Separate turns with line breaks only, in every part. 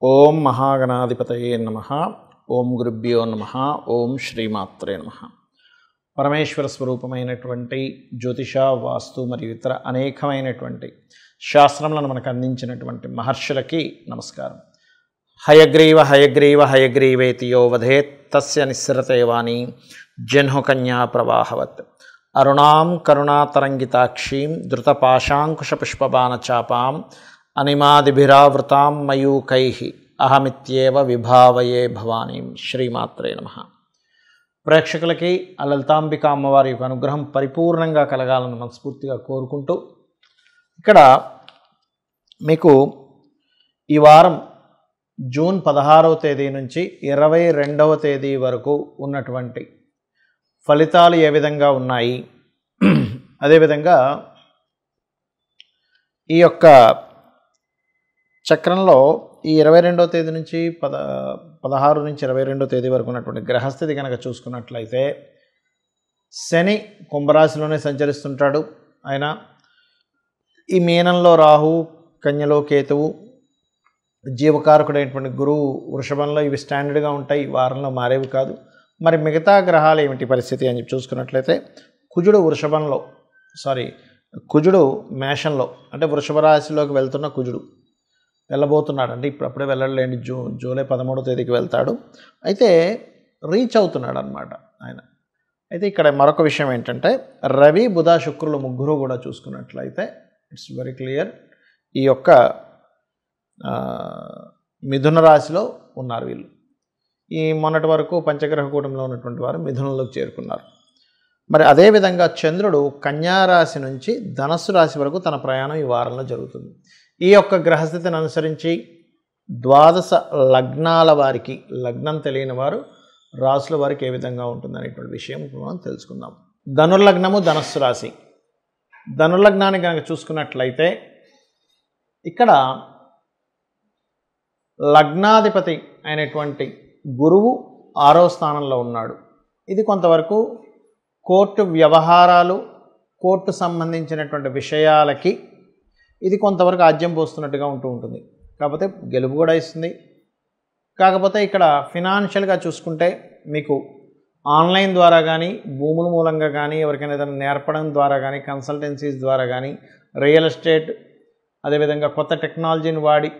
ఓం మహాగణాధిపతయే నమః. ఓం గురుభ్యో నమః. ఓం శ్రీమాత్రే నమః. పరమేశ్వర స్వరూపమైనటువంటి జ్యోతిష, వాస్తు మరియు ఇతర అనేకమైనటువంటి శాస్త్రములను మనకు అందించినటువంటి మహర్షులకి నమస్కారం. హయగ్రీవ హయగ్రీవ హయగ్రీవేతి యో వధేత్ తస్య నిస్సరతే వాణి జహ్నుకన్యా ప్రవాహవత్. అరుణాం కరుణాతరంగితాక్షీం ధృతపాశాంకుశపుష్పబాణచాపాం అనిమాదిభిరావృతాం మయూకైః అహమిత్యేవ విభావయే భవానీం. శ్రీమాత్రే నమః. ప్రేక్షకులకి ఆ లలితాంబిక అమ్మవారి యొక్క అనుగ్రహం పరిపూర్ణంగా కలగాలని మనస్ఫూర్తిగా కోరుకుంటూ, ఇక్కడ మీకు ఈ వారం జూన్ 16వ తేదీ నుంచి 22వ తేదీ వరకు ఉన్నటువంటి ఫలితాలు ఏ విధంగా ఉన్నాయి, అదేవిధంగా ఈ యొక్క చక్రంలో ఈ 22వ తేదీ నుంచి 16 నుంచి 22వ తేదీ వరకు ఉన్నటువంటి గ్రహస్థితి కనుక చూసుకున్నట్లయితే, శని కుంభరాశిలోనే సంచరిస్తుంటాడు. ఆయన ఈ మీనంలో రాహు, కన్యలో కేతువు, జీవకారకుడైనటువంటి గురువు వృషభంలో, ఇవి స్టాండర్డ్గా ఉంటాయి, ఈ వారంలో మారేవి కాదు. మరి మిగతా గ్రహాలు ఏమిటి పరిస్థితి అని చెప్పి చూసుకున్నట్లయితే, కుజుడు మేషంలో, అంటే వృషభ రాశిలోకి వెళ్తున్న కుజుడు వెళ్ళబోతున్నాడు. అంటే అప్పుడే వెళ్ళలేండి, జూలై 13వ తేదీకి వెళ్తాడు. అయితే రీచ్ అవుతున్నాడు అన్నమాట ఆయన. అయితే ఇక్కడ మరొక విషయం ఏంటంటే, రవి, బుధ, శుక్రులు ముగ్గురు కూడా చూసుకున్నట్లయితే ఇట్స్ వెరీ క్లియర్, ఈ యొక్క మిథున రాశిలో ఉన్నారు వీళ్ళు. ఈ మొన్నటి వరకు పంచగ్రహ కూటంలో ఉన్నటువంటి వారు మిథునంలోకి చేరుకున్నారు. మరి అదేవిధంగా చంద్రుడు కన్యా రాశి నుంచి ధనస్సు రాశి వరకు తన ప్రయాణం ఈ వారంలో జరుగుతుంది. ఈ యొక్క గ్రహస్థితిని అనుసరించి 12 లగ్నాల వారికి, లగ్నం తెలియని వారు, రాశుల వారికి ఏ విధంగా ఉంటుంది అనేటువంటి విషయం మనం తెలుసుకుందాం. ధనుర్లగ్నము, ధనస్సు రాశి. ధనుర్లగ్నాన్ని కనుక చూసుకున్నట్లయితే, ఇక్కడ లగ్నాధిపతి అయినటువంటి గురువు 6వ స్థానంలో ఉన్నాడు. ఇది కొంతవరకు కోర్టు వ్యవహారాలు, కోర్టు సంబంధించినటువంటి విషయాలకి ఇది కొంతవరకు ఆజ్యం పోస్తున్నట్టుగా ఉంటుంది. కాకపోతే గెలుపు కూడా ఇస్తుంది. కాకపోతే ఇక్కడ ఫినాన్షియల్గా చూసుకుంటే మీకు ఆన్లైన్ ద్వారా కానీ, భూముల మూలంగా కానీ, ఎవరికైనా ఏదైనా నేర్పడం ద్వారా కానీ, కన్సల్టెన్సీస్ ద్వారా కానీ, రియల్ ఎస్టేట్, అదేవిధంగా కొత్త టెక్నాలజీని వాడి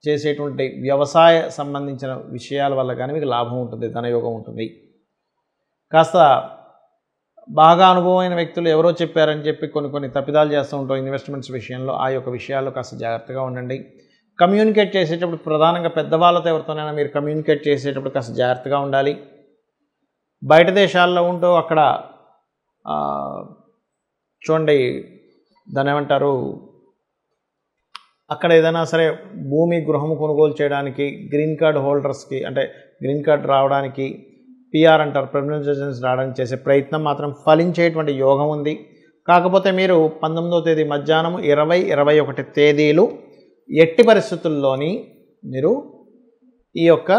చేసేటువంటి వ్యవసాయ సంబంధించిన విషయాల వల్ల కానీ మీకు లాభం ఉంటుంది, ధనయోగం ఉంటుంది. కాస్త బాగా అనుభవమైన వ్యక్తులు ఎవరో చెప్పారని చెప్పి కొన్ని తప్పిదాలు చేస్తూ ఉంటాం ఇన్వెస్ట్మెంట్స్ విషయంలో. ఆ యొక్క విషయాల్లో కాస్త జాగ్రత్తగా ఉండండి. కమ్యూనికేట్ చేసేటప్పుడు ప్రధానంగా పెద్దవాళ్ళతో ఎవరితోనైనా మీరు కమ్యూనికేట్ చేసేటప్పుడు కాస్త జాగ్రత్తగా ఉండాలి. బయట దేశాల్లో ఉంటూ అక్కడ చూడండి, దాన్ని ఏమంటారు, అక్కడ ఏదైనా సరే భూమి, గృహము కొనుగోలు చేయడానికి గ్రీన్ కార్డ్ హోల్డర్స్కి, అంటే గ్రీన్ కార్డ్ రావడానికి, పిఆర్ అంటారు, పర్మనెంట్ రెసిడెన్స్ రావడానికి చేసే ప్రయత్నం మాత్రం ఫలించేటువంటి యోగం ఉంది. కాకపోతే మీరు 19వ తేదీ మధ్యాహ్నం 20, 21 తేదీలు ఎట్టి పరిస్థితుల్లోని మీరు ఈ యొక్క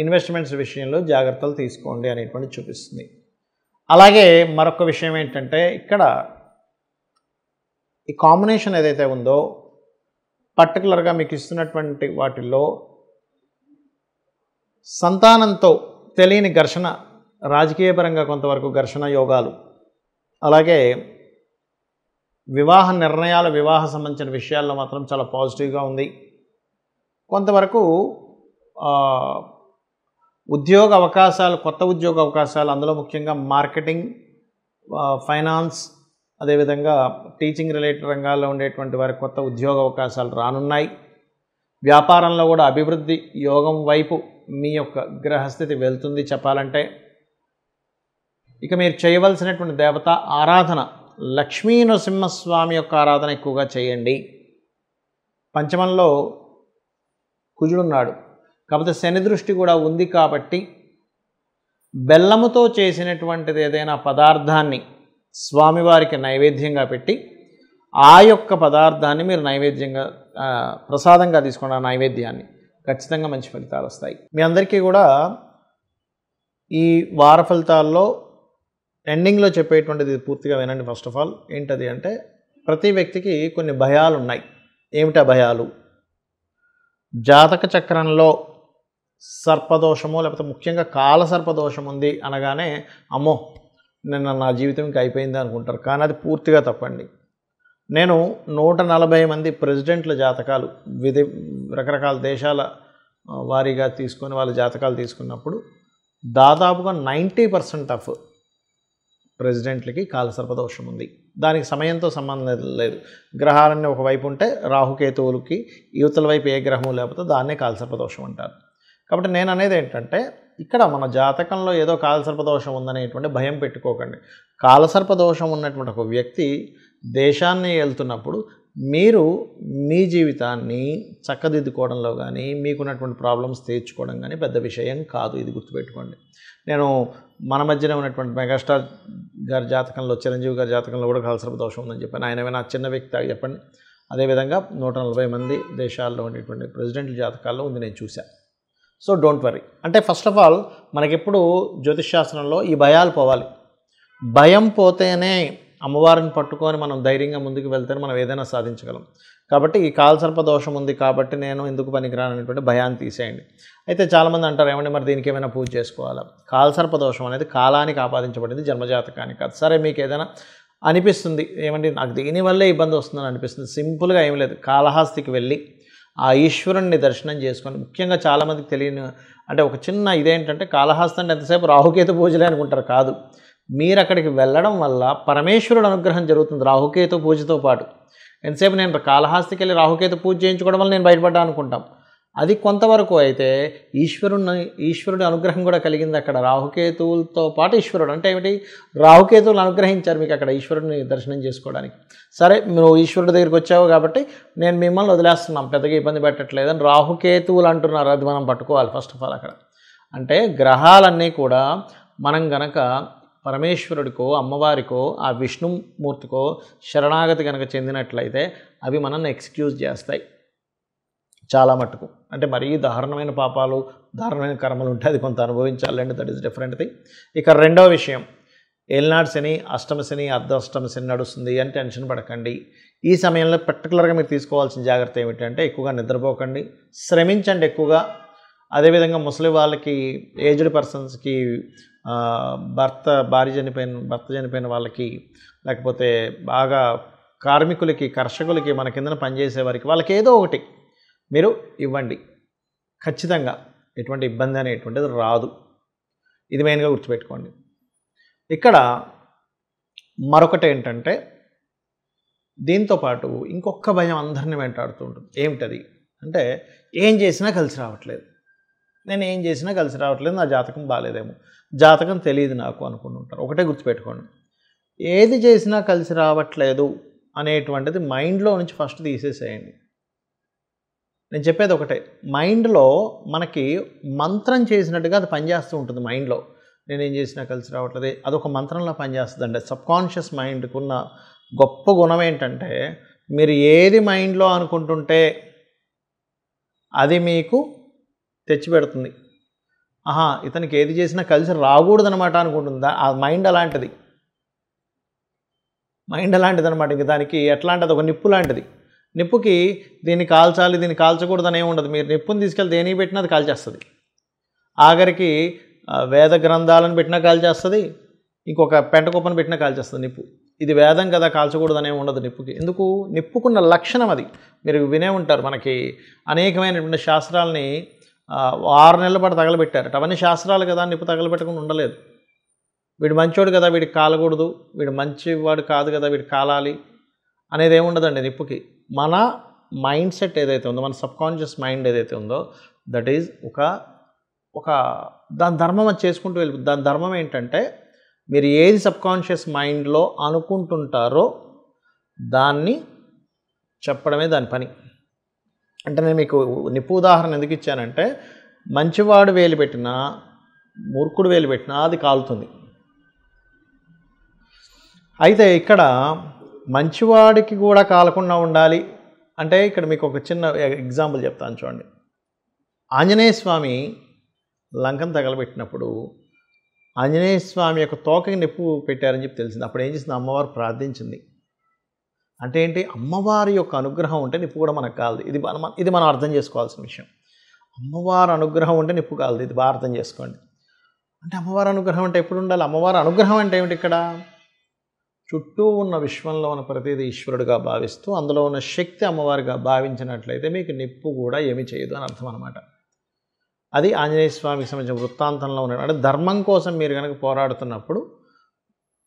ఇన్వెస్ట్మెంట్స్ విషయంలో జాగ్రత్తలు తీసుకోండి అనేటువంటి చూపిస్తుంది. అలాగే మరొక విషయం ఏంటంటే, ఇక్కడ ఈ కాంబినేషన్ ఏదైతే ఉందో పర్టికులర్గా మీకు ఇస్తున్నటువంటి వాటిల్లో సంతానంతో తెలియని ఘర్షణ, రాజకీయపరంగా కొంతవరకు ఘర్షణ యోగాలు, అలాగే వివాహ నిర్ణయాలు, వివాహ సంబంధించిన విషయాల్లో మాత్రం చాలా పాజిటివ్గా ఉంది. కొంతవరకు ఉద్యోగ అవకాశాలు, కొత్త ఉద్యోగ అవకాశాలు, అందులో ముఖ్యంగా మార్కెటింగ్, ఫైనాన్స్, అదేవిధంగా టీచింగ్ రిలేటెడ్ రంగాల్లో ఉండేటువంటి వారికి కొత్త ఉద్యోగ అవకాశాలు రానున్నాయి. వ్యాపారంలో కూడా అభివృద్ధి యోగం వైపు మీ యొక్క గ్రహస్థితి వెళ్తుంది చెప్పాలంటే. ఇక మీరు చేయవలసినటువంటి దేవత ఆరాధన, లక్ష్మీ నరసింహస్వామి యొక్క ఆరాధన ఎక్కువగా చేయండి. పంచమంలో కుజుడున్నాడు, కాకపోతే శని దృష్టి కూడా ఉంది కాబట్టి బెల్లముతో చేసినటువంటిది ఏదైనా పదార్థాన్ని స్వామివారికి నైవేద్యంగా పెట్టి, ఆ యొక్క పదార్థాన్ని మీరు నైవేద్యంగా ప్రసాదంగా తీసుకున్న నైవేద్యాన్ని ఖచ్చితంగా మంచి ఫలితాలు వస్తాయి. మీ అందరికీ కూడా ఈ వార ఫలితాల్లో ఎండింగ్లో చెప్పేటువంటిది పూర్తిగా వినండి. ఫస్ట్ ఆఫ్ ఆల్ ఏంటది అంటే, ప్రతి వ్యక్తికి కొన్ని భయాలు ఉన్నాయి. ఏమిటా భయాలు? జాతక చక్రంలో సర్పదోషము లేకపోతే ముఖ్యంగా కాల సర్పదోషం ఉంది అనగానే అమ్మో నిన్న నా జీవితం ఇంకా అయిపోయింది అనుకుంటారు. కానీ అది పూర్తిగా తప్పండి. నేను 140 మంది ప్రెసిడెంట్ల జాతకాలు రకరకాల దేశాల వారీగా తీసుకొని వాళ్ళ జాతకాలు తీసుకున్నప్పుడు దాదాపుగా 90% ఆఫ్ ప్రెసిడెంట్లకి కాలసర్పదోషం ఉంది. దానికి సమయంతో సంబంధం లేదు. గ్రహాలన్నీ ఒకవైపు ఉంటే రాహుకేతువులకి యువతల వైపు ఏ గ్రహము లేకపోతే దాన్నే కాలసర్పదోషం అంటారు. కాబట్టి నేను అనేది ఏంటంటే ఇక్కడ మన జాతకంలో ఏదో కాలసర్పదోషం ఉందనేటువంటి భయం పెట్టుకోకండి. కాలసర్పదోషం ఉన్నటువంటి ఒక వ్యక్తి దేశాన్ని వెళ్తున్నప్పుడు మీరు మీ జీవితాన్ని చక్కదిద్దుకోవడంలో కానీ మీకున్నటువంటి ప్రాబ్లమ్స్ తీర్చుకోవడం కానీ పెద్ద విషయం కాదు. ఇది గుర్తుపెట్టుకోండి. నేను మన మధ్యన ఉన్నటువంటి మెగాస్టార్ గారి జాతకంలో చిరంజీవి గారి జాతకంలో కూడా కాలసర్పదోషం ఉందని చెప్పాను. ఆయన ఏమైనా చిన్న వ్యక్తి చెప్పండి. అదేవిధంగా 140 మంది దేశాల్లో ఉండేటువంటి ప్రెసిడెంట్ల జాతకాల్లో ఉంది, నేను చూశాను. So don't worry. అంటే ఫస్ట్ ఆఫ్ ఆల్ మనకెప్పుడు జ్యోతిష్ శాస్త్రంలో ఈ భయాలు పోవాలి. భయం పోతేనే అమ్మవారిని పట్టుకొని మనం ధైర్యంగా ముందుకు వెళ్తేనే మనం ఏదైనా సాధించగలం. కాబట్టి ఈ కాలసర్పదోషం ఉంది కాబట్టి నేను ఎందుకు పనికిరాననేటువంటి భయాన్ని తీసేయండి. అయితే చాలామంది అంటారు ఏమంటే మరి దీనికి ఏమైనా పూజ చేసుకోవాలా? కాలసర్పదోషం అనేది కాలానికి ఆపాదించబడింది, జన్మజాతకానికి కాదు. సరే మీకు ఏదైనా అనిపిస్తుంది ఏమంటే నాకు దీనివల్లే ఇబ్బంది వస్తుందని అనిపిస్తుంది, సింపుల్గా ఏం లేదు, కాళహస్తికి వెళ్ళి ఆ ఈశ్వరుణ్ణి దర్శనం చేసుకొని, ముఖ్యంగా చాలామందికి తెలియని అంటే ఒక చిన్న ఇదేంటంటే కాళహస్తి అంటే ఎంతసేపు రాహుకేతు పూజలే అనుకుంటారు. కాదు, మీరు అక్కడికి వెళ్ళడం వల్ల పరమేశ్వరుడు అనుగ్రహం జరుగుతుంది రాహుకేతు పూజతో పాటు. ఎంతసేపు నేను కాళహస్తికి వెళ్ళి రాహుకేతు పూజ చేయించుకోవడం వల్ల నేను బయటపడ్డా అనుకుంటాం. అది కొంతవరకు అయితే ఈశ్వరుడి అనుగ్రహం కూడా కలిగింది అక్కడ. రాహుకేతువులతో పాటు ఈశ్వరుడు అంటే ఏమిటి? రాహుకేతువులు అనుగ్రహించారు మీకు అక్కడ ఈశ్వరుడిని దర్శనం చేసుకోవడానికి. సరే నువ్వు ఈశ్వరుడి దగ్గరికి వచ్చావు కాబట్టి నేను మిమ్మల్ని వదిలేస్తున్నాం, పెద్దగా ఇబ్బంది పెట్టట్లేదని రాహుకేతువులు అంటున్నారు. అది మనం పట్టుకోవాలి ఫస్ట్ ఆఫ్ ఆల్. అక్కడ అంటే గ్రహాలన్నీ కూడా మనం గనక పరమేశ్వరుడికో అమ్మవారికో ఆ విష్ణుమూర్తికో శరణాగతి కనుక చెందినట్లయితే అవి మనల్ని ఎక్స్క్యూజ్ చేస్తాయి చాలా మట్టుకు. అంటే మరీ దారుణమైన పాపాలు దారుణమైన కర్మలు ఉంటే అది కొంత అనుభవించాలండి, దట్ ఈస్ డిఫరెంట్ థింగ్. ఇక రెండవ విషయం, ఏలినాడు శని, అష్టమ శని, అర్ధాష్టమ శని నడుస్తుంది అని టెన్షన్ పడకండి. ఈ సమయంలో పర్టికులర్గా మీరు తీసుకోవాల్సిన జాగ్రత్త ఏమిటంటే ఎక్కువగా నిద్రపోకండి, శ్రమించండి ఎక్కువగా. అదేవిధంగా ముసలి వాళ్ళకి, ఏజ్డ్ పర్సన్స్కి, భర్త చనిపోయిన వాళ్ళకి, లేకపోతే బాగా కార్మికులకి, కర్షకులకి, మన కిందన పనిచేసే వారికి, వాళ్ళకి ఏదో ఒకటి మీరు ఇవ్వండి. ఖచ్చితంగా ఎటువంటి ఇబ్బంది అనేటువంటిది రాదు. ఇది మెయిన్గా గుర్తుపెట్టుకోండి. ఇక్కడ మరొకటి ఏంటంటే దీంతోపాటు ఇంకొక భయం అందరినీ వెంటాడుతూ ఉంటుంది. ఏమిటది అంటే ఏం చేసినా కలిసి రావట్లేదు, నేను ఏం చేసినా కలిసి రావట్లేదు, నా జాతకం బాగాలేదేమో, జాతకం తెలియదు నాకు అనుకుంటుంటారు. ఒకటే గుర్తుపెట్టుకోండి, ఏది చేసినా కలిసి రావట్లేదు అనేటువంటిది మైండ్లో నుంచి ఫస్ట్ తీసేసేయండి. నేను చెప్పేది ఒకటే, మైండ్లో మనకి మంత్రం చేసినట్టుగా అది పనిచేస్తూ ఉంటుంది. మైండ్లో నేనేం చేసినా కలిసి రావట్లేదు, అదొక మంత్రంలో పనిచేస్తుందండి. సబ్కాన్షియస్ మైండ్కి ఉన్న గొప్ప గుణం ఏంటంటే మీరు ఏది మైండ్లో అనుకుంటుంటే అది మీకు తెచ్చిపెడుతుంది. ఇతనికి ఏది చేసినా కలిసి రాకూడదనమాట అనుకుంటుందా, ఆ మైండ్ అలాంటిది. అనమాట. ఇంక దానికి ఎట్లా అంటే అది ఒక నిప్పు లాంటిది. నిప్పుకి దీన్ని కాల్చాలి, దీన్ని కాల్చకూడదని ఏమి ఉండదు. మీరు నిప్పుని తీసుకెళ్ళి దేనికి పెట్టినా అది కాల్చేస్తుంది. ఆఖరికి వేద గ్రంథాలను పెట్టినా కాల్చేస్తుంది, ఇంకొక పెంట కుప్పను పెట్టినా కాల్చేస్తుంది నిప్పు. ఇది వేదం కదా, కాల్చకూడదనే ఉండదు నిప్పుకి. ఎందుకు? నిప్పుకున్న లక్షణం అది. మీరు వినే ఉంటారు, మనకి అనేకమైనటువంటి శాస్త్రాలని 6 నెలల పాటు తగలబెట్టారు. అవన్నీ శాస్త్రాలు కదా, నిప్పు తగలబెట్టకుండా ఉండలేదు. వీడు మంచోడు కదా, వీడికి కాలకూడదు, వీడు మంచివాడు కాదు కదా, వీడికి కాలాలి అనేది ఏముండదండి నిప్పుకి. మన మైండ్ సెట్ ఏదైతే ఉందో, మన సబ్కాన్షియస్ మైండ్ ఏదైతే ఉందో, దట్ ఈజ్ ఒక దాని ధర్మం అది చేసుకుంటూ వెళ్ళిపోతుంది. దాని ధర్మం ఏంటంటే మీరు ఏది సబ్కాన్షియస్ మైండ్లో అనుకుంటుంటారో దాన్ని చెప్పడమే దాని పని. అంటే నేను మీకు నిప్పు ఉదాహరణ ఎందుకు ఇచ్చానంటే, మంచివాడు వేలు పెట్టినా మూర్ఖుడు వేలు పెట్టినా అది కాలుతుంది. అయితే ఇక్కడ మంచివాడికి కూడా కాలకుండా ఉండాలి అంటే ఇక్కడ మీకు ఒక చిన్న ఎగ్జాంపుల్ చెప్తాను చూడండి. ఆంజనేయ స్వామి లంకను తగలబెట్టినప్పుడు ఆంజనేయ స్వామి యొక్క తోకకి నిప్పు పెట్టారని చెప్పి తెలిసింది. అప్పుడు ఏం చేసింది? అమ్మవారు ప్రార్థించింది, అంటే ఏంటి, అమ్మవారి యొక్క అనుగ్రహం ఉంటే నిప్పు కూడా మనకు కాలదు. ఇది మనం అర్థం చేసుకోవాల్సిన విషయం. అమ్మవారి అనుగ్రహం ఉంటే నిప్పు కాలదు, ఇది బాగా అర్థం చేసుకోండి. అంటే అమ్మవారి అనుగ్రహం అంటే ఎప్పుడు ఉండాలి? అమ్మవారి అనుగ్రహం అంటే ఏమిటి? ఇక్కడ చుట్టూ ఉన్న విశ్వంలో ఉన్న ప్రతిదీ ఈశ్వరుడిగా భావిస్తూ అందులో ఉన్న శక్తి అమ్మవారిగా భావించినట్లయితే మీకు నిప్పు కూడా ఏమీ చేయదు అని అర్థం అనమాట. అది ఆంజనేయ స్వామికి సంబంధించిన వృత్తాంతంలో ఉన్న, అంటే ధర్మం కోసం మీరు కనుక పోరాడుతున్నప్పుడు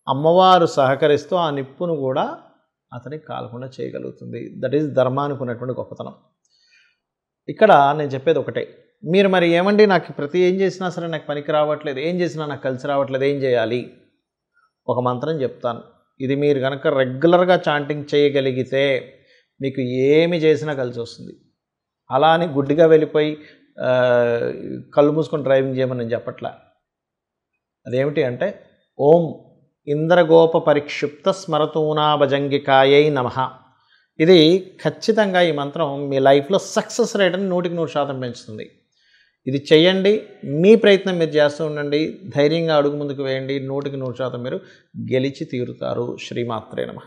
అమ్మవారు సహకరిస్తూ ఆ నిప్పును కూడా అతనికి కాలకుండా చేయగలుగుతుంది. దట్ ఈజ్ ధర్మానికి ఉన్నటువంటి గొప్పతనం. ఇక్కడ నేను చెప్పేది ఒకటే, మీరు మరి ఏమండి నాకు ప్రతి ఏం చేసినా సరే నాకు పనికి రావట్లేదు, ఏం చేసినా నాకు కలిసి రావట్లేదు, ఏం చేయాలి? ఒక మంత్రం చెప్తాను. ఇది మీరు కనుక రెగ్యులర్గా చాంటింగ్ చేయగలిగితే మీకు ఏమి చేసినా కలిసి వస్తుంది. అలా అని గుడ్డిగా వెళ్ళిపోయి కళ్ళు మూసుకొని డ్రైవింగ్ చేయమని నేను చెప్పట్లా. అదేమిటి అంటే, ఓం ఇంద్రగోప పరిక్షిప్త స్మరతూనా భజంగికాయై నమః. ఇది ఖచ్చితంగా ఈ మంత్రం మీ లైఫ్లో సక్సెస్ రేట్ని 100% పెంచుతుంది. ఇది చేయండి, మీ ప్రయత్నం మీరు చేస్తూ ఉండండి, ధైర్యంగా అడుగు ముందుకు వేయండి, 100% మీరు గెలిచి తీరుతారు. శ్రీమాత్రే నమః.